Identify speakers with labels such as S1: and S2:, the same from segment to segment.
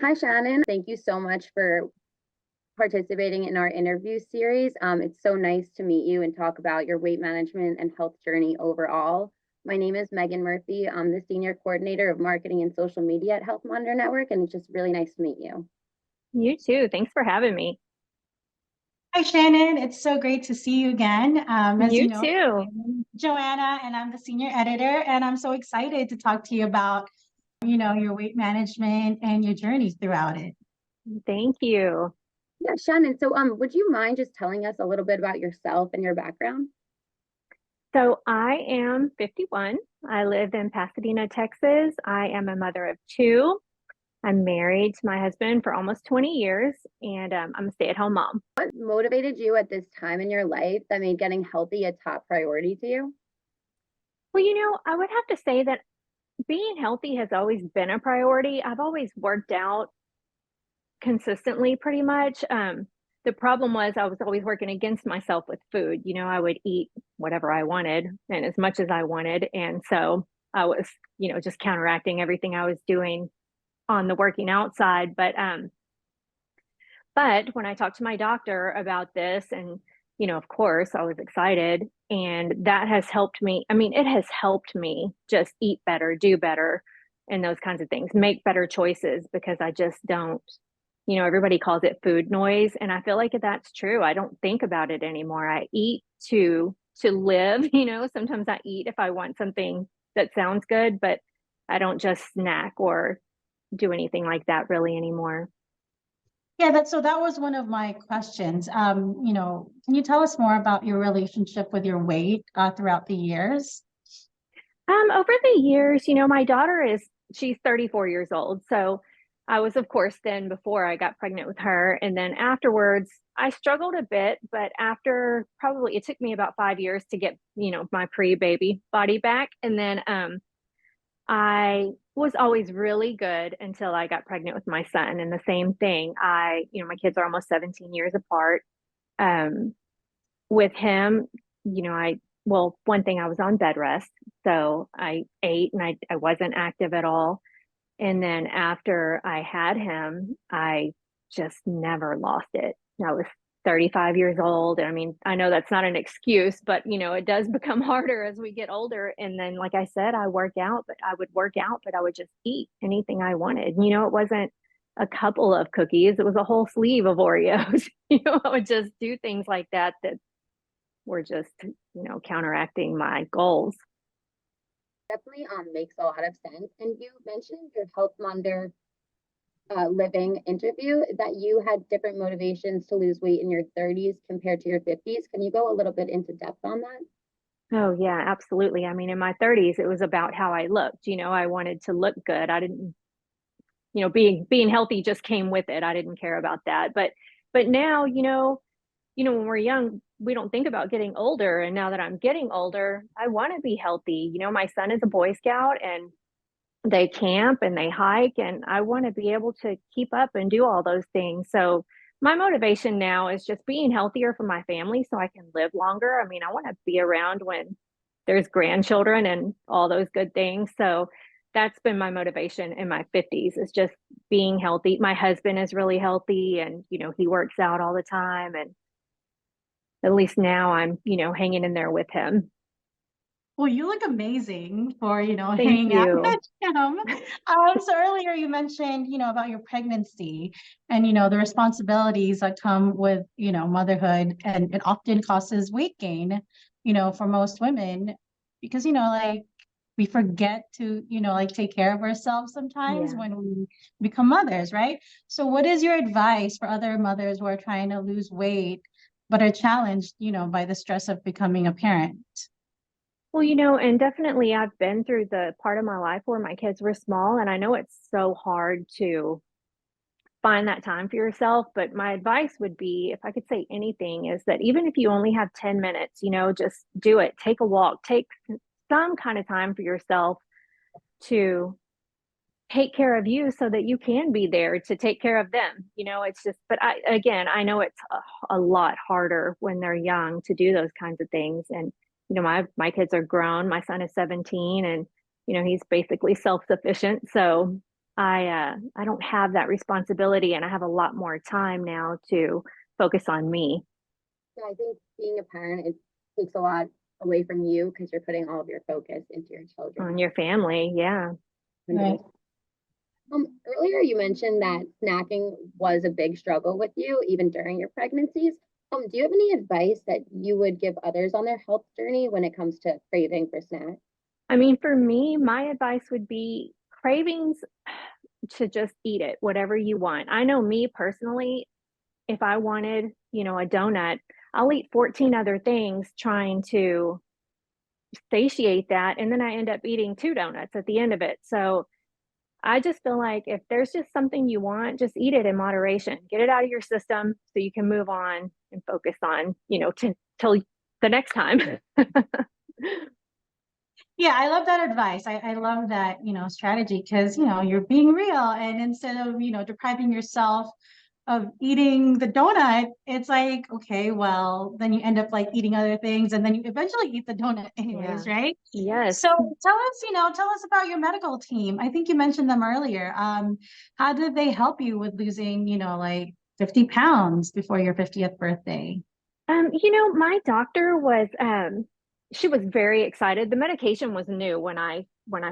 S1: Hi, Shannon. Thank you so much for participating in our interview series. It's so nice to meet you and talk about your weight management and health journey overall. My name is Megan Murphy. I'm the Senior Coordinator of Marketing and Social Media at Health Monitor Network, and it's just really nice to meet you.
S2: You too. Thanks for having me.
S3: Hi, Shannon. It's so great to see you again. As
S2: You
S3: you know,
S2: too.
S3: I'm Joanna, and I'm the senior editor, and I'm so excited to talk to you about, your weight management and your journeys throughout it.
S2: Thank you.
S1: Yeah, Shannon. So, would you mind just telling us a little bit about yourself and your background?
S2: So I am 51. I live in Pasadena, Texas. I am a mother of two. I'm married to my husband for almost 20 years, and I'm a stay-at-home mom.
S1: What motivated you at this time in your life that made getting healthy a top priority to you?
S2: Well, I would have to say that being healthy has always been a priority. I've always worked out consistently pretty much. The problem was I was always working against myself with food. I would eat whatever I wanted and as much as I wanted. And so I was, just counteracting everything I was doing on the working out side. But when I talked to my doctor about this, and, of course I was excited, and that has helped me. I mean, it has helped me just eat better, do better, and those kinds of things, make better choices, because I just don't, everybody calls it food noise. And I feel like that's true. I don't think about it anymore. I eat to live, sometimes I eat if I want something that sounds good, but I don't just snack or do anything like that really anymore.
S3: Yeah, that was one of my questions. Can you tell us more about your relationship with your weight throughout the years?
S2: Over the years, my daughter she's 34 years old. So I was, of course, then before I got pregnant with her. And then afterwards, I struggled a bit, but after probably it took me about 5 years to get, my pre-baby body back. And then I was always really good until I got pregnant with my son. And the same thing, my kids are almost 17 years apart. Um, with him, one thing, I was on bed rest. So I ate and I wasn't active at all. And then after I had him, I just never lost it. I was 35 years old. And I mean, I know that's not an excuse, but it does become harder as we get older. And then, like I said, I would work out, but I would just eat anything I wanted. It wasn't a couple of cookies, it was a whole sleeve of Oreos. I would just do things like that were just, counteracting my goals.
S1: Definitely makes a lot of sense. And you mentioned your Health Monitor living interview that you had different motivations to lose weight in your 30s compared to your 50s. Can you go a little bit into depth on that?
S2: Oh yeah, absolutely. I mean, in my 30s, it was about how I looked. I wanted to look good. I didn't, being healthy just came with it. I didn't care about that. But now, when we're young, we don't think about getting older. And now that I'm getting older, I want to be healthy. My son is a Boy Scout, and they camp and they hike, and I want to be able to keep up and do all those things. So my motivation now is just being healthier for my family so I can live longer. I mean, I want to be around when there's grandchildren and all those good things. So that's been my motivation in my 50s, is just being healthy. My husband is really healthy, and he works out all the time, and at least now I'm hanging in there with him.
S3: Well, you look amazing for,
S2: Thank
S3: hanging out
S2: you.
S3: with him. So earlier you mentioned, about your pregnancy and, the responsibilities that come with, motherhood, and it often causes weight gain, for most women, because, like we forget to, take care of ourselves sometimes
S2: Yeah.
S3: when we become mothers, right? So what is your advice for other mothers who are trying to lose weight, but are challenged, by the stress of becoming a parent?
S2: Well, and definitely I've been through the part of my life where my kids were small, and I know it's so hard to find that time for yourself. But my advice would be, if I could say anything, is that even if you only have 10 minutes, just do it. Take a walk, take some kind of time for yourself to take care of you so that you can be there to take care of them. It's just, but I know it's a lot harder when they're young to do those kinds of things. And, my kids are grown. My son is 17, and, he's basically self-sufficient. So I don't have that responsibility, and I have a lot more time now to focus on me,
S1: Yeah, I think being a parent, it takes a lot away from you because you're putting all of your focus into your
S2: on
S1: children.
S2: your family. Yeah.
S3: Right.
S1: Earlier you mentioned that snacking was a big struggle with you even during your pregnancies. Do you have any advice that you would give others on their health journey when it comes to craving for snacks?
S2: I mean, for me, my advice would be cravings to just eat it, whatever you want. I know me personally, if I wanted, a donut, I'll eat 14 other things trying to satiate that. And then I end up eating 2 donuts at the end of it. So I just feel like if there's just something you want, just eat it in moderation. Get it out of your system so you can move on and focus on, till the next time.
S3: Yeah, I love that advice. I love that, strategy because, you're being real. And instead of, depriving yourself of eating the donut, it's like, okay, well, then you end up like eating other things and then you eventually eat the donut anyways,
S2: Yeah.
S3: right?
S2: Yes.
S3: So tell us about your medical team. I think you mentioned them earlier. How did they help you with losing, like 50 pounds before your 50th birthday?
S2: My doctor was she was very excited. The medication was new when I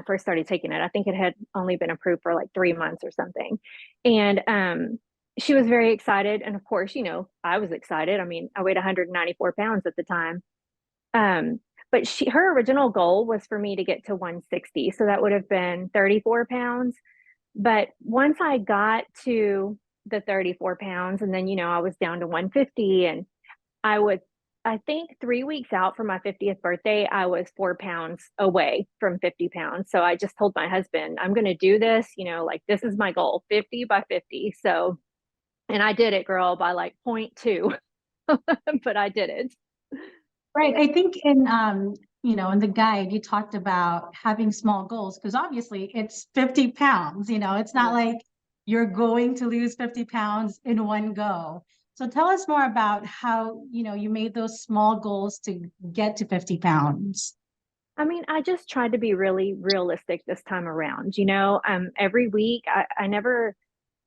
S2: first started taking it. I think it had only been approved for like 3 months or something. And she was very excited. And of course, I was excited. I mean, I weighed 194 pounds at the time. Um, but her original goal was for me to get to 160. So that would have been 34 pounds. But once I got to the 34 pounds, and then, I was down to 150, and I was, I think 3 weeks out from my 50th birthday, I was 4 pounds away from 50 pounds. So I just told my husband, I'm going to do this, like this is my goal, 50 by 50. So, and I did it, girl, by like point 0.2, but I did it.
S3: Right. I think in the guide you talked about having small goals because obviously it's 50 pounds, it's not like you're going to lose 50 pounds in one go. So tell us more about how, you made those small goals to get to 50 pounds.
S2: I mean, I just tried to be really realistic this time around. Every week I never,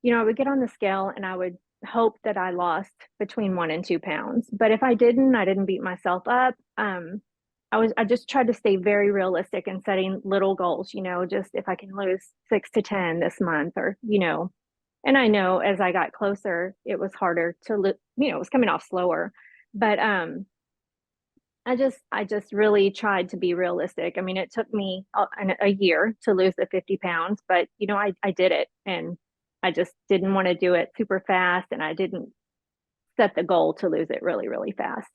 S2: I would get on the scale and I would hope that I lost between 1 and 2 pounds. But if I didn't beat myself up. I just tried to stay very realistic and setting little goals, just if I can lose 6 to 10 this month and I know as I got closer, it was harder to, it was coming off slower. But I just really tried to be realistic. I mean, it took me a year to lose the 50 pounds, but I did it, and I just didn't want to do it super fast, and I didn't set the goal to lose it really, really fast.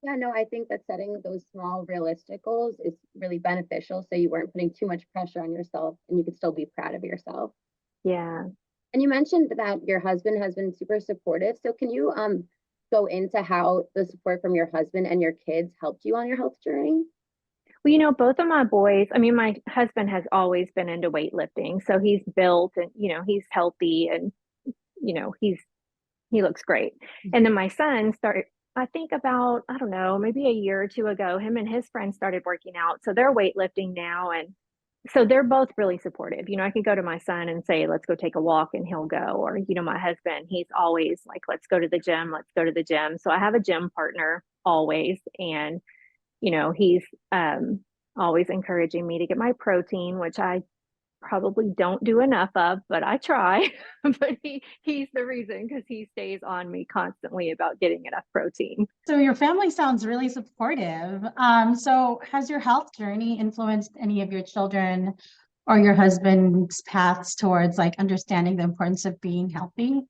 S1: Yeah, no, I think that setting those small, realistic goals is really beneficial. So you weren't putting too much pressure on yourself and you could still be proud of yourself.
S2: Yeah.
S1: And you mentioned that your husband has been super supportive. So can you go into how the support from your husband and your kids helped you on your health journey?
S2: Well, both of my boys, I mean, my husband has always been into weightlifting, so he's built and, he's healthy and, he looks great. And then my son started, I think about, I don't know, maybe a year or two ago, him and his friends started working out. So they're weightlifting now. And so they're both really supportive. I can go to my son and say, let's go take a walk, and he'll go. Or, my husband, he's always like, let's go to the gym, let's go to the gym. So I have a gym partner always. And, he's always encouraging me to get my protein, which I probably don't do enough of, but I try. But he's the reason because he stays on me constantly about getting enough protein.
S3: So your family sounds really supportive. So has your health journey influenced any of your children or your husband's paths towards like understanding the importance of being healthy?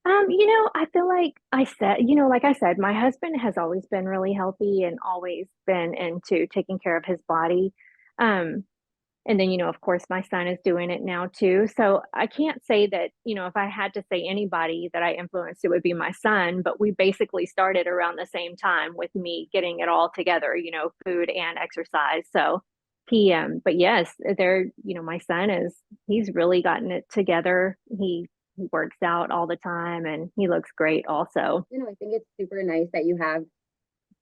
S2: I feel like I said, my husband has always been really healthy and always been into taking care of his body. Um, and then, of course, my son is doing it now too. So I can't say that, if I had to say anybody that I influenced, it would be my son. But we basically started around the same time with me getting it all together, food and exercise. So but yes, my son he's really gotten it together. He works out all the time and he looks great also.
S1: I think it's super nice that you have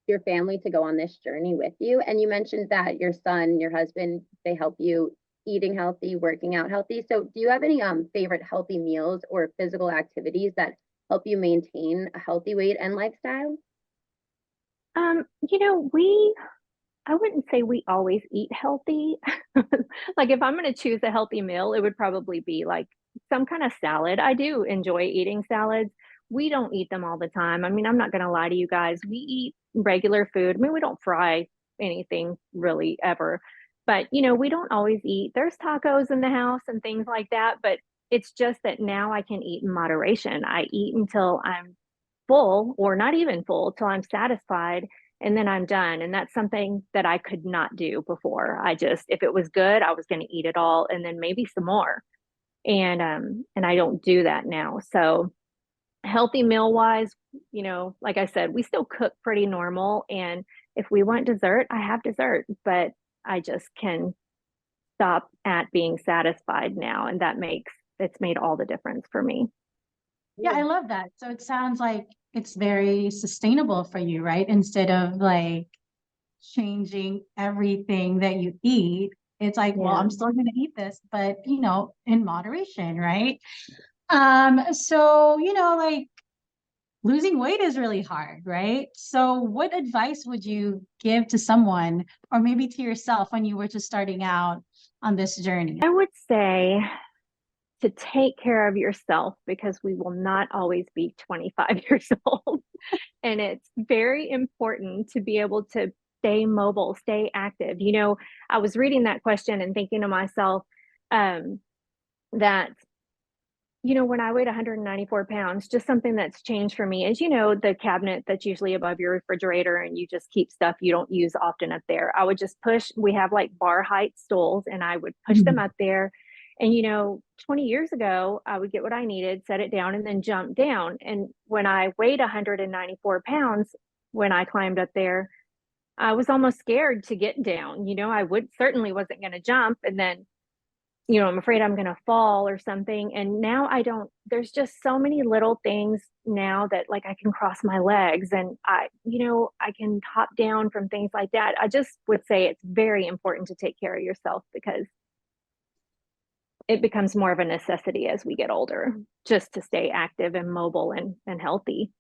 S1: your family to go on this journey with you. And you mentioned that your son, your husband, they help you eating healthy, working out healthy. So do you have any favorite healthy meals or physical activities that help you maintain a healthy weight and lifestyle?
S2: You know, I wouldn't say we always eat healthy. Like if I'm going to choose a healthy meal, it would probably be like some kind of salad. I do enjoy eating salads. We don't eat them all the time. I mean, I'm not going to lie to you guys. We eat regular food. I mean, we don't fry anything really ever. But, you know, we don't always eat. There's tacos in the house and things like that, but it's just that now I can eat in moderation. I eat until I'm full or not even full till I'm satisfied and then I'm done. And that's something that I could not do before. I just, if it was good, I was going to eat it all and then maybe some more. And I don't do that now. So healthy meal wise, you know, like I said, we still cook pretty normal. And if we want dessert, I have dessert, but I just can stop at being satisfied now. And it's made all the difference for me.
S3: Yeah, I love that. So it sounds like it's very sustainable for you, right? Instead of like changing everything that you eat, it's like, well,
S2: Yeah.
S3: I'm still going to eat this, but in moderation, right? So, like losing weight is really hard, right? So what advice would you give to someone or maybe to yourself when you were just starting out on this journey?
S2: I would say to take care of yourself because we will not always be 25 years old. And it's very important to be able to stay mobile, stay active. You know, I was reading that question and thinking to myself that, you know, when I weighed 194 pounds, just something that's changed for me is, you know, the cabinet that's usually above your refrigerator and you just keep stuff you don't use often up there. I would just push, we have like bar height stools and I would push them up there. And, you know, 20 years ago, I would get what I needed, set it down, and then jump down. And when I weighed 194 pounds, when I climbed up there, I was almost scared to get down. You know, I would certainly wasn't going to jump. And then, you know, I'm afraid I'm going to fall or something. And now I don't, there's just so many little things now that like I can cross my legs and I can hop down from things like that. I just would say it's very important to take care of yourself because it becomes more of a necessity as we get older, just to stay active and mobile and healthy.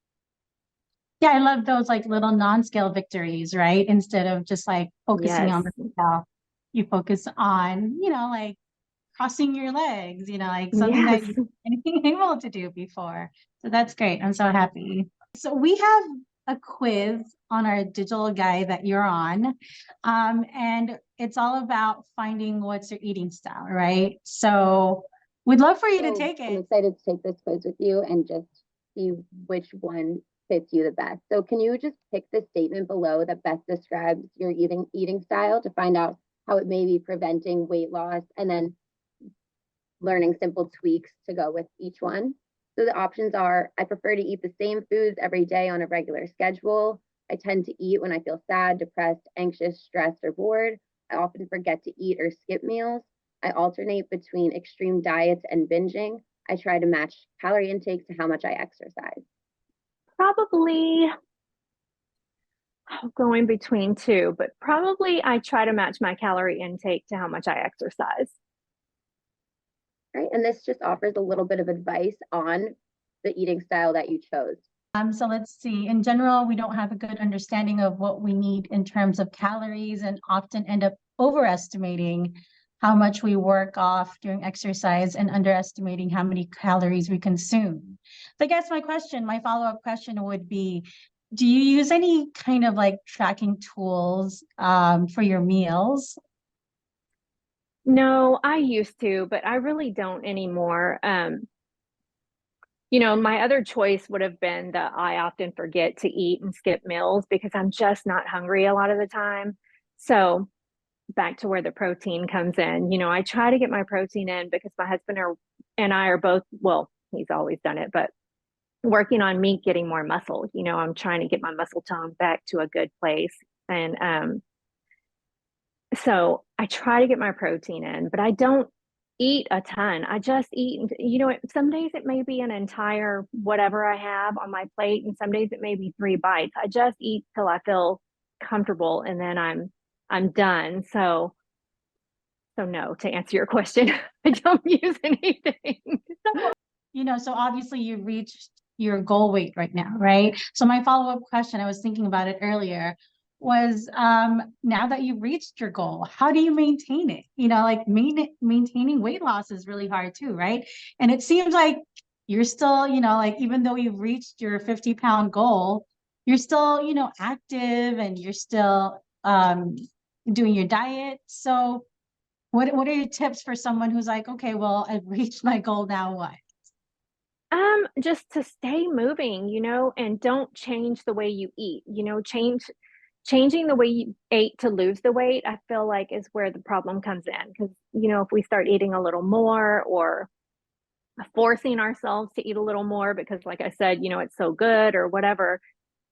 S3: Yeah, I love those like little non-scale victories, right? Instead of just like focusing
S2: Yes.
S3: on the scale, you focus on, like crossing your legs, like something that
S2: Yes.
S3: you weren't able to do before. So that's great. I'm so happy. So we have a quiz on our digital guide that you're on. And it's all about finding what's your eating style, right? So we'd love for you to take
S1: I'm
S3: it.
S1: excited to take this quiz with you and just see which one fits you the best. So can you just pick the statement below that best describes your eating style to find out how it may be preventing weight loss and then learning simple tweaks to go with each one. So the options are, I prefer to eat the same foods every day on a regular schedule. I tend to eat when I feel sad, depressed, anxious, stressed, or bored. I often forget to eat or skip meals. I alternate between extreme diets and binging. I try to match calorie intake to how much I exercise.
S2: Probably going between two, but probably I try to match my calorie intake to how much I exercise.
S1: Right. And this just offers a little bit of advice on the eating style that you chose.
S3: So let's see. In general, we don't have a good understanding of what we need in terms of calories and often end up overestimating how much we work off during exercise and underestimating how many calories we consume. So I guess my follow-up question would be, do you use any kind of like tracking tools for your meals?
S2: No, I used to, but I really don't anymore. You know, my other choice would have been that I often forget to eat and skip meals because I'm just not hungry a lot of the time. So back to where the protein comes in, you know, I try to get my protein in because my husband and I are both, well, he's always done it, but working on me getting more muscle. You know, I'm trying to get my muscle tone back to a good place. And so I try to get my protein in, but I don't eat a ton. I just eat, you know, some days it may be an entire whatever I have on my plate, and some days it may be 3 bites. I just eat till I feel comfortable and then I'm done. So So no, to answer your question, I don't use anything.
S3: So obviously you reached your goal weight right now, right? So my follow-up question, I was thinking about it earlier, was now that you've reached your goal, how do you maintain it? Like maintaining weight loss is really hard too, right? And it seems like you're still, like even though you've reached your 50-pound goal, you're still, active and you're still doing your diet. So what are your tips for someone who's like, okay, well, I've reached my goal, now what?
S2: Just to stay moving, and don't change the way you eat, changing the way you ate to lose the weight, I feel like is where the problem comes in. Because, if we start eating a little more or forcing ourselves to eat a little more because, like I said, it's so good or whatever,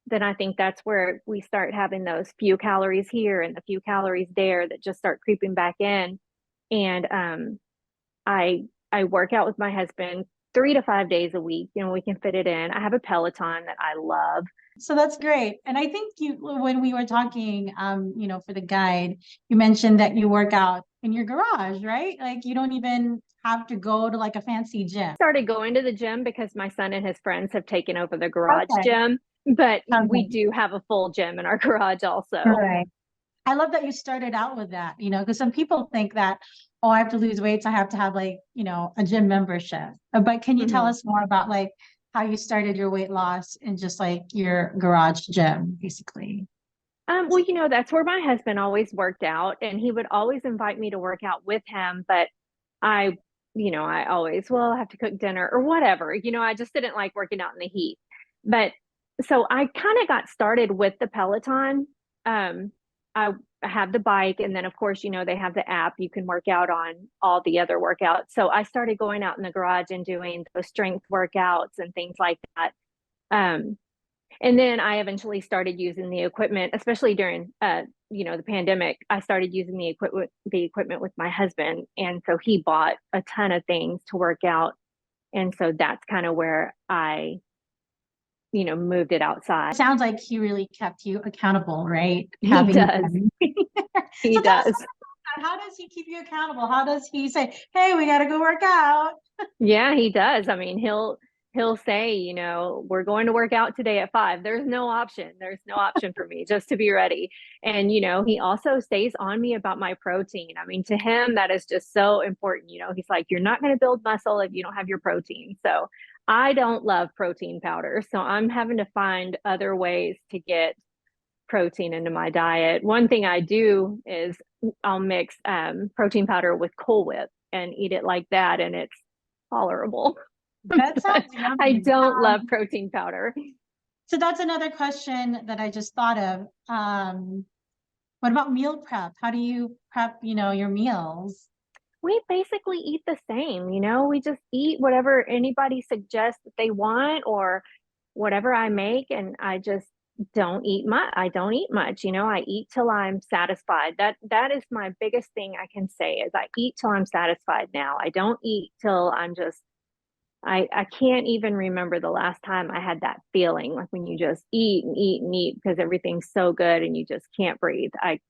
S2: then I think that's where we start having those few calories here and the few calories there that just start creeping back in. And I work out with my husband 3 to 5 days a week. We can fit it in. I have a Peloton that I love.
S3: So that's great. And I think when we were talking, for the guide, you mentioned that you work out in your garage, right? Like you don't even have to go to like a fancy gym.
S2: Started going to the gym because my son and his friends have taken over the garage
S3: Okay.
S2: gym, but we
S3: Okay.
S2: do have a full gym in our garage also.
S3: Right. I love that you started out with that, because some people think that, oh, I have to lose weight, so I have to have like, a gym membership. But can you tell us more about like how you started your weight loss in just like your garage gym, basically?
S2: Well, that's where my husband always worked out, and he would always invite me to work out with him. But I, I always, well, I have to cook dinner or whatever. I just didn't like working out in the heat. But so I kind of got started with the Peloton. I have the bike, and then of course, they have the app you can work out on all the other workouts. So I started going out in the garage and doing the strength workouts and things like that. And then I eventually started using the equipment, especially during the pandemic. I started using the equipment with my husband. And so he bought a ton of things to work out. And so that's kind of where I, moved it outside.
S3: Sounds like he really kept you accountable, right?
S2: He does. He
S3: So tell us
S2: does.
S3: about that. How does he keep you accountable? How does he say, hey, we got to go work out?
S2: Yeah, he does. I mean, he'll say, we're going to work out today at 5. There's no option. There's no option for me just to be ready. And, he also stays on me about my protein. I mean, to him, that is just so important. He's like, you're not going to build muscle if you don't have your protein. So I don't love protein powder. So I'm having to find other ways to get protein into my diet. One thing I do is I'll mix protein powder with Cool Whip and eat it like that. And it's tolerable.
S3: That sounds yummy.
S2: I don't love protein powder.
S3: So that's another question that I just thought of. What about meal prep? How do you prep, your meals?
S2: We basically eat the same, we just eat whatever anybody suggests that they want or whatever I make, and I just don't eat much. I don't eat much, I eat till I'm satisfied. That is my biggest thing I can say is I eat till I'm satisfied now. I don't eat till I'm just I can't even remember the last time I had that feeling, like when you just eat and eat and eat because everything's so good and you just can't breathe. I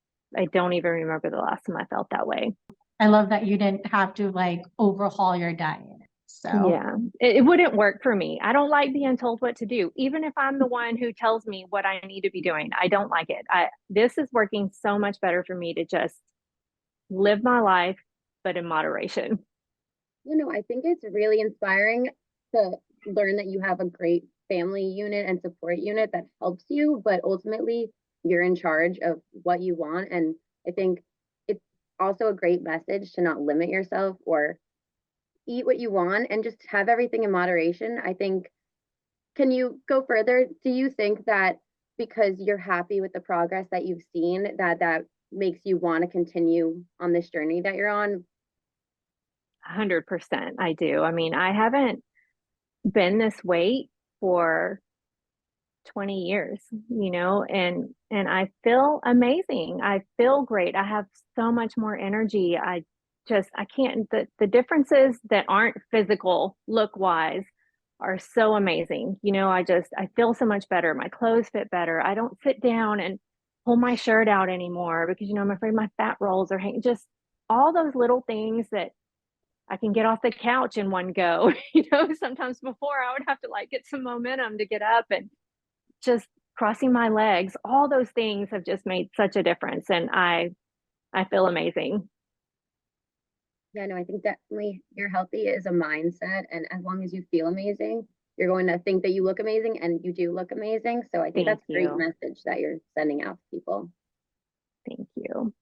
S2: don't even remember the last time I felt that way.
S3: I love that you didn't have to like overhaul your diet. So
S2: yeah, it wouldn't work for me. I don't like being told what to do, even if I'm the one who tells me what I need to be doing. I don't like it. This is working so much better for me to just live my life, but in moderation.
S1: I think it's really inspiring to learn that you have a great family unit and support unit that helps you, but ultimately you're in charge of what you want. And I think it's also a great message to not limit yourself or eat what you want and just have everything in moderation. I think, can you go further? Do you think that because you're happy with the progress that you've seen, that makes you want to continue on this journey that you're on?
S2: 100%. I do. I mean, I haven't been this weight for 20 years, and I feel amazing. I feel great. I have so much more energy. I can't, the differences that aren't physical look wise are so amazing. I feel so much better. My clothes fit better. I don't sit down and pull my shirt out anymore because, I'm afraid my fat rolls are hanging. Just all those little things that I can get off the couch in one go. Sometimes before I would have to like get some momentum to get up, and just crossing my legs, all those things have just made such a difference. And I feel amazing.
S1: Yeah, no, I think definitely you're healthy is a mindset. And as long as you feel amazing, you're going to think that you look amazing, and you do look amazing. So I think
S2: Thank
S1: that's a great
S2: you.
S1: message that you're sending out to people.
S2: Thank you.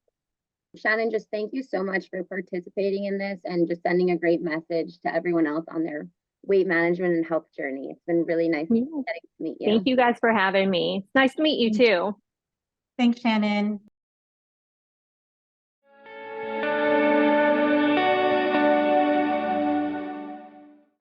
S1: Shannon, just thank you so much for participating in this and just sending a great message to everyone else on their weight management and health journey. It's been really nice
S2: Yeah.
S1: getting to meet you.
S2: Thank you guys for having me. It's nice to meet you too.
S3: Thanks, Shannon.